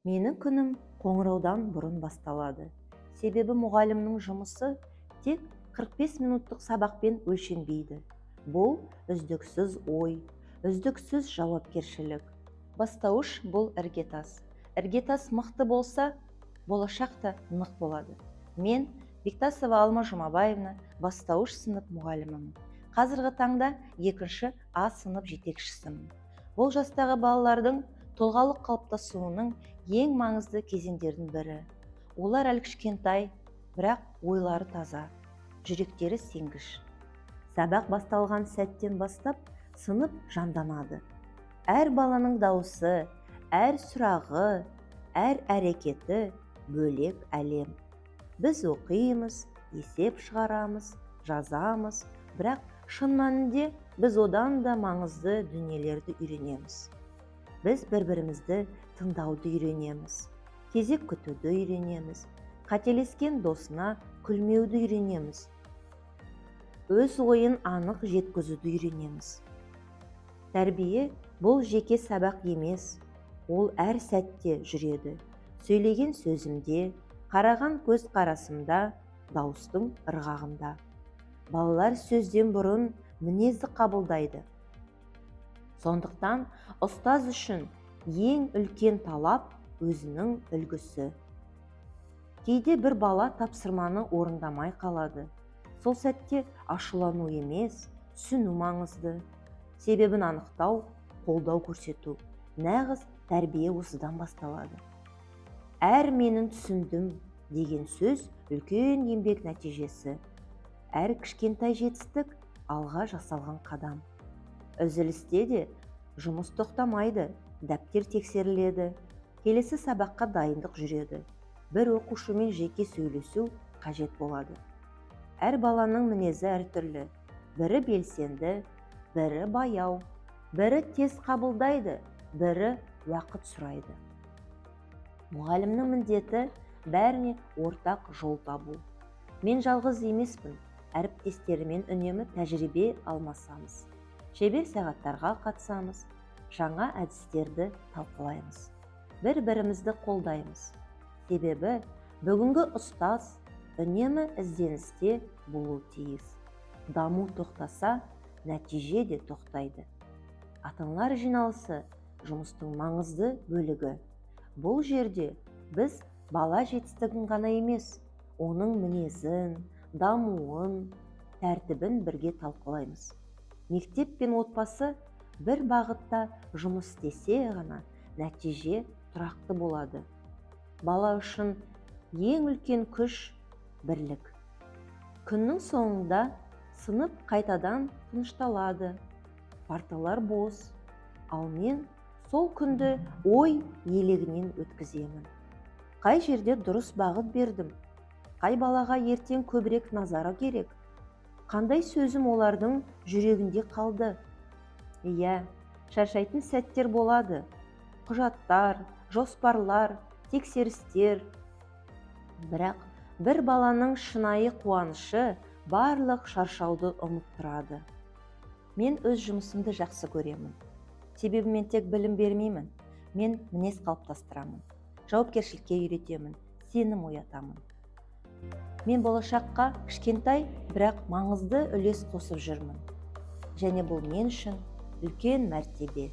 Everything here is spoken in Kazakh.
Менің күнім қоңыраудан бұрын басталады. Себебі мұғалімнің жұмысы тек 45 минуттық сабақпен өлшенбейді. Бұл үздіксіз ой, үздіксіз жауапкершілік. Бастауыш бұл іргетас. Іргетас мықты болса, болашақта нық болады. Мен Бектасова Алма Жұмабаевна бастауыш сынып мұғалімімін. Қазіргі таңда 2-ші А сынып жетекшісімін. Бұл жастағы балалардың тұлғалық қалыптасуының ең маңызды кезеңдердің бірі. Олар әлі кішкентай, бірақ ойлары таза, жүректері сенгіш. Сабақ басталған сәттен бастап сынып жанданады. Әр баланың дауысы, әр сұрағы, әр әрекеті бөлек әлем. Біз оқимыз, есеп шығарамыз, жазамыз, бірақ шын мәнінде біз одан да маңызды дүниелерді үйренеміз. Біз бір-бірімізді тыңдауды үйренеміз, кезек күтуді үйренеміз, қателескен досына күлмеуді үйренеміз, өз ойын анық жеткізуді үйренеміз. Тәрбие бұл жеке сабақ емес, ол әр сәтте жүреді. Сөйлеген сөзімде, қараған көз қарасымда, дауыстың ырғағында. Балалар сөзден бұрын мінезді қабылдайды. Сондықтан ұстаз үшін ең үлкен талап өзінің үлгісі. Кейде бір бала тапсырманы орындамай қалады. Сол сәтте ашулану емес, түсіну маңызды. Себебін анықтау, қолдау көрсету. Нағыз тәрбие осыдан басталады. Әр менің түсіндім деген сөз үлкен еңбек нәтижесі. Әр кішкентай жетістік алға жасалған қадам. Үзілісте де жұмыс тоқтамайды, дәптер тексеріледі, келесі сабаққа дайындық жүреді. Бір оқушымен жеке сөйлесу қажет болады. Әр баланың мінезі әртүрлі. Бірі белсенді, бірі баяу, бірі тез қабылдайды, бірі уақыт сұрайды. Мұғалімнің міндеті бәріне ортақ жол табу. Мен жалғыз емеспін, әріптестерімен үнемі тәжірибе алмасамыз. Шебер сағаттарға қатысамыз, жаңа әдістерді талқылаймыз. Бір-бірімізді қолдаймыз. Себебі бүгінгі ұстаз үнемі ізденісте болуы тиіс. Даму тоқтаса, нәтиже де тоқтайды. Ата-аналар жиналысы жұмыстың маңызды бөлігі. Бұл жерде біз бала жетістігін ғана емес, оның мінезін, дамуын, тәртібін бірге талқылаймыз. Мектеп пен отбасы бір бағытта жұмыс істесе ғана нәтиже тұрақты болады. Бала үшін ең үлкен күш бірлік. Күннің соңында сынып қайтадан тынышталады, парталар бос, ал мен сол күнді ой елегінен өткіземін. Қай жерде дұрыс бағыт бердім? Қай балаға ертең көбірек назары керек? Қандай сөзім олардың жүрегінде қалды? Иә, шаршайтын сәттер болады. Құжаттар, жоспарлар, тексерістер. Бірақ бір баланың шынайы қуанышы барлық шаршауды ұмыттырады. Мен өз жұмысымды жақсы көремін. Себебі мен тек білім бермеймін, мен мінез қалыптастырамын. Жауапкершілікке үйретемін, сенім оятамын. Мен болашаққа кішкентай, бірақ маңызды үлес қосып жүрмін. Және бұл мен үшін үлкен мәртебе.